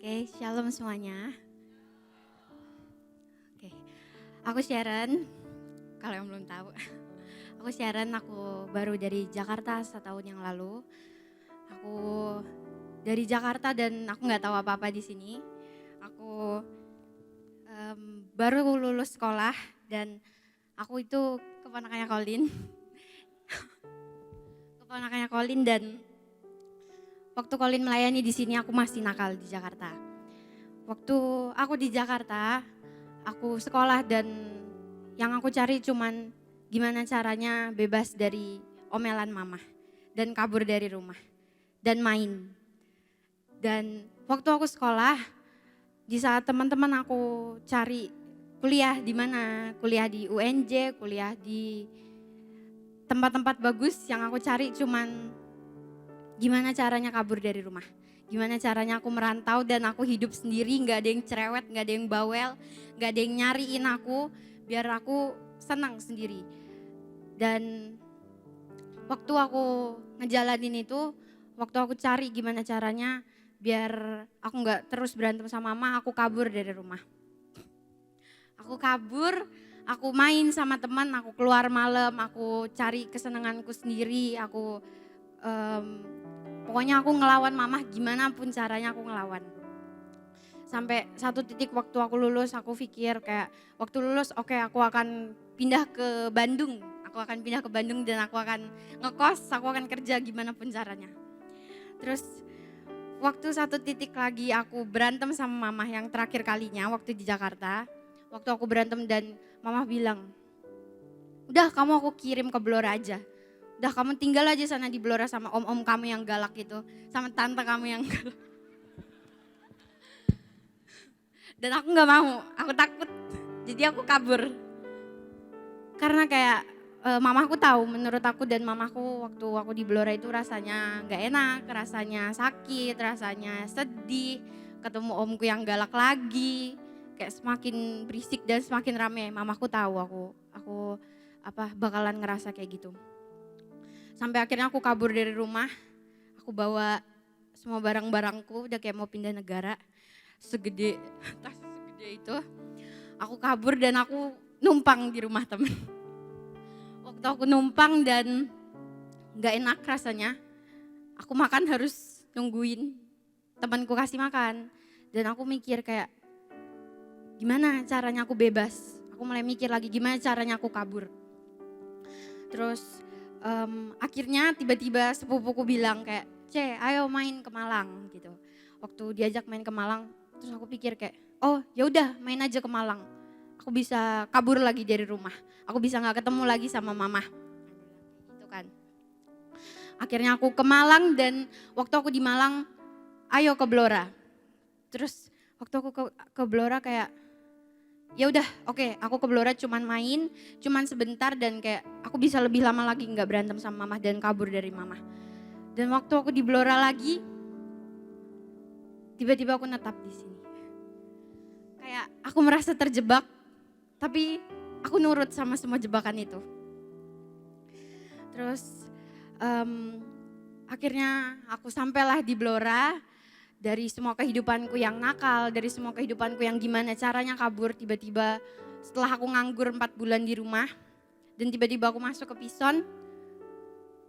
Oke, shalom semuanya. Oke, aku Sharon, kalau yang belum tahu. Aku Sharon, aku baru dari Jakarta setahun yang lalu. Aku dari Jakarta dan aku nggak tahu apa-apa di sini. Aku baru lulus sekolah dan aku itu keponakannya Colin. Keponakannya Colin dan waktu Colin melayani di sini aku masih nakal di Jakarta. Waktu aku di Jakarta, aku sekolah dan yang aku cari cuman gimana caranya bebas dari omelan mama dan kabur dari rumah dan main. Dan waktu aku sekolah, di saat teman-teman aku cari kuliah di mana, kuliah di UNJ, kuliah di tempat-tempat bagus, yang aku cari cuman gimana caranya kabur dari rumah. Gimana caranya aku merantau dan aku hidup sendiri, gak ada yang cerewet, gak ada yang bawel, gak ada yang nyariin aku, biar aku senang sendiri. Dan waktu aku ngejalanin itu, waktu aku cari gimana caranya biar aku gak terus berantem sama mama, aku kabur dari rumah. Aku kabur, aku main sama teman, aku keluar malam, aku cari kesenanganku sendiri, pokoknya aku ngelawan mama gimana pun caranya aku ngelawan. Sampai satu titik waktu aku lulus aku pikir kayak waktu lulus oke, aku akan pindah ke Bandung. Aku akan pindah ke Bandung dan aku akan ngekos, aku akan kerja gimana pun caranya. Terus waktu satu titik lagi aku berantem sama mama yang terakhir kalinya waktu di Jakarta. Waktu aku berantem dan mama bilang, udah kamu aku kirim ke Blora aja. Udah kamu tinggal aja sana di Blora sama om-om kamu yang galak itu. Sama tante kamu yang galak. Dan aku gak mau, aku takut. Jadi aku kabur. Karena kayak mamaku tahu, menurut aku dan mamaku waktu aku di Blora itu rasanya gak enak, rasanya sakit, rasanya sedih. Ketemu omku yang galak lagi, kayak semakin berisik dan semakin rame. Mamaku tahu aku bakalan ngerasa kayak gitu. Sampai akhirnya aku kabur dari rumah, aku bawa semua barang-barangku, udah kayak mau pindah negara, segede, tas segede itu. Aku kabur dan aku numpang di rumah temen. Waktu aku numpang dan gak enak rasanya, aku makan harus nungguin temanku kasih makan. Dan aku mikir kayak, gimana caranya aku bebas? Aku mulai mikir lagi gimana caranya aku kabur. Terus akhirnya tiba-tiba sepupuku bilang kayak, ayo main ke Malang gitu. Waktu diajak main ke Malang, terus aku pikir kayak, oh ya udah main aja ke Malang. Aku bisa kabur lagi dari rumah. Aku bisa nggak ketemu lagi sama mama. Gitu kan. Akhirnya aku ke Malang dan waktu aku di Malang, ayo ke Blora. Terus waktu aku ke Blora kayak, ya udah oke, aku ke Blora cuman main, cuman sebentar dan kayak aku bisa lebih lama lagi gak berantem sama mama dan kabur dari mama. Dan waktu aku di Blora lagi, tiba-tiba aku netap di sini. Kayak aku merasa terjebak, tapi aku nurut sama semua jebakan itu. Terus akhirnya aku sampailah di Blora. Dari semua kehidupanku yang nakal, dari semua kehidupanku yang gimana caranya kabur, tiba-tiba setelah aku nganggur 4 bulan di rumah, dan tiba-tiba aku masuk ke Pison,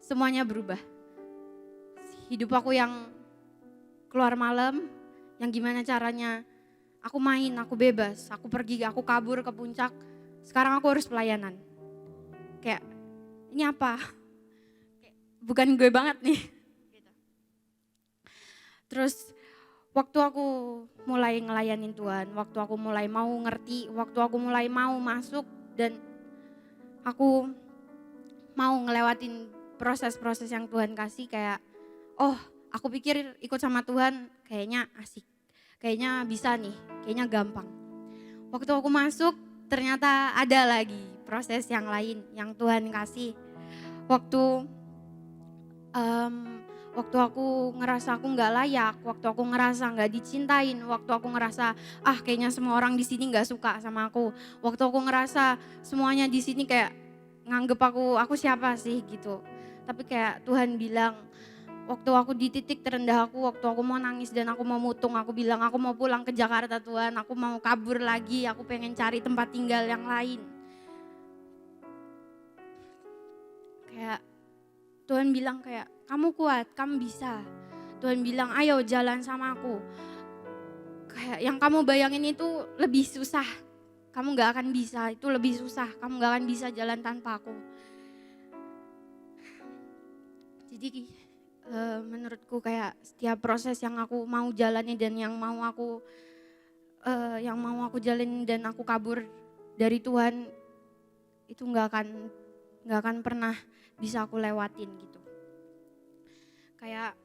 semuanya berubah. Hidup aku yang keluar malam, yang gimana caranya aku main, aku bebas, aku pergi, aku kabur ke puncak, sekarang aku harus pelayanan. Kayak, ini apa? Kayak, bukan gue banget nih. Terus waktu aku mulai ngelayanin Tuhan, waktu aku mulai mau ngerti, waktu aku mulai mau masuk dan aku mau ngelewatin proses-proses yang Tuhan kasih kayak, oh aku pikir ikut sama Tuhan kayaknya asik, kayaknya bisa nih, kayaknya gampang. Waktu aku masuk ternyata ada lagi proses yang lain yang Tuhan kasih. Waktu aku ngerasa aku nggak layak, waktu aku ngerasa nggak dicintain, waktu aku ngerasa kayaknya semua orang di sini nggak suka sama aku, waktu aku ngerasa semuanya di sini kayak nganggep aku siapa sih gitu. Tapi kayak Tuhan bilang, waktu aku di titik terendah aku, waktu aku mau nangis dan aku mau mutung, aku bilang aku mau pulang ke Jakarta Tuhan, aku mau kabur lagi, aku pengen cari tempat tinggal yang lain. Kayak Tuhan bilang kayak, kamu kuat, kamu bisa. Tuhan bilang, ayo jalan sama aku. Kayak yang kamu bayangin itu lebih susah. Kamu gak akan bisa, itu lebih susah. Kamu gak akan bisa jalan tanpa aku. Jadi menurutku kayak setiap proses yang aku mau jalani dan yang mau aku jalani dan aku kabur dari Tuhan, itu nggak akan pernah bisa aku lewatin gitu. Kayak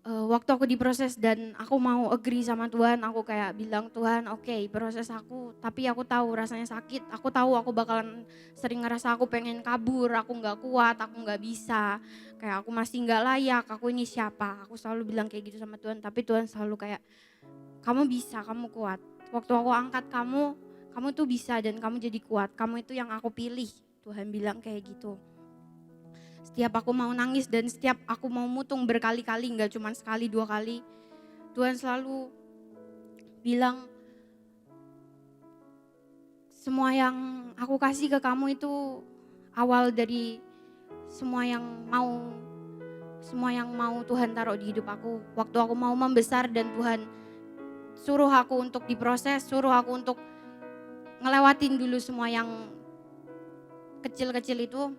waktu aku diproses dan aku mau agree sama Tuhan, aku kayak bilang, Tuhan oke, proses aku, tapi aku tahu rasanya sakit, aku tahu aku bakalan sering ngerasa aku pengen kabur, aku gak kuat, aku gak bisa, kayak aku masih gak layak, aku ini siapa, aku selalu bilang kayak gitu sama Tuhan, tapi Tuhan selalu kayak, kamu bisa, kamu kuat, waktu aku angkat kamu tuh bisa dan kamu jadi kuat, kamu itu yang aku pilih, Tuhan bilang kayak gitu. Setiap aku mau nangis dan setiap aku mau mutung berkali-kali, gak cuma sekali 2 kali, Tuhan selalu bilang, semua yang aku kasih ke kamu itu awal dari semua yang mau Tuhan taruh di hidup aku. Waktu aku mau membesar dan Tuhan suruh aku untuk diproses, suruh aku untuk ngelewatin dulu semua yang kecil-kecil itu,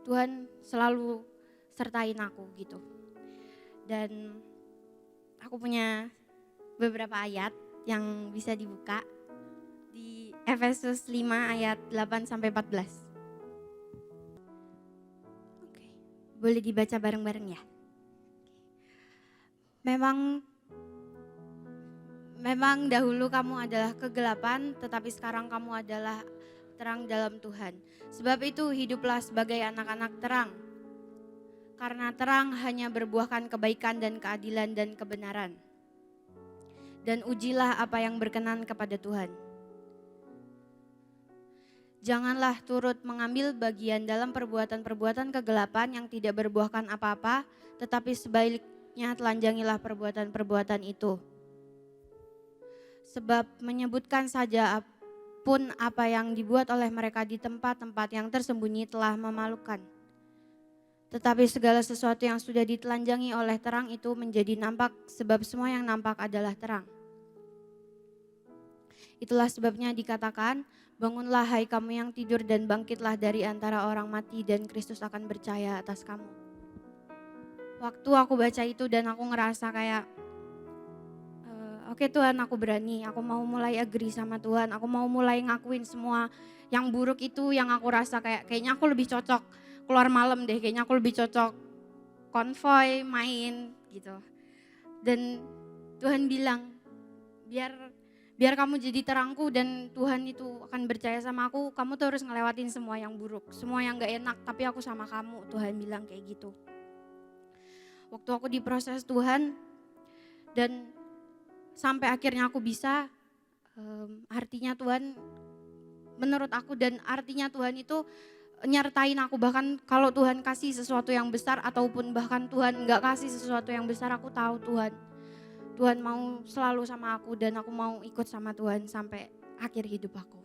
Tuhan selalu sertain aku gitu. Dan aku punya beberapa ayat yang bisa dibuka di Efesus 5 ayat 8 sampai 14. Oke. Boleh dibaca bareng-bareng ya? Memang dahulu kamu adalah kegelapan, tetapi sekarang kamu adalah terang dalam Tuhan. Sebab itu hiduplah sebagai anak-anak terang. Karena terang hanya berbuahkan kebaikan dan keadilan dan kebenaran. Dan ujilah apa yang berkenan kepada Tuhan. Janganlah turut mengambil bagian dalam perbuatan-perbuatan kegelapan yang tidak berbuahkan apa-apa, tetapi sebaliknya telanjangilah perbuatan-perbuatan itu. Sebab menyebutkan saja pun apa yang dibuat oleh mereka di tempat-tempat yang tersembunyi telah memalukan. Tetapi segala sesuatu yang sudah ditelanjangi oleh terang itu menjadi nampak, sebab semua yang nampak adalah terang. Itulah sebabnya dikatakan, bangunlah hai kamu yang tidur dan bangkitlah dari antara orang mati dan Kristus akan bercahaya atas kamu. Waktu aku baca itu dan aku ngerasa kayak, oke Tuhan, aku berani, aku mau mulai agree sama Tuhan, aku mau mulai ngakuin semua yang buruk itu yang aku rasa kayaknya aku lebih cocok keluar malam deh, kayaknya aku lebih cocok konvoy, main gitu. Dan Tuhan bilang, biar kamu jadi terangku dan Tuhan itu akan percaya sama aku, kamu tuh harus ngelewatin semua yang buruk, semua yang gak enak, tapi aku sama kamu, Tuhan bilang kayak gitu. Waktu aku diproses Tuhan dan sampai akhirnya aku bisa, artinya Tuhan menurut aku dan artinya Tuhan itu nyertain aku, bahkan kalau Tuhan kasih sesuatu yang besar ataupun bahkan Tuhan gak kasih sesuatu yang besar, aku tahu Tuhan mau selalu sama aku dan aku mau ikut sama Tuhan sampai akhir hidup aku.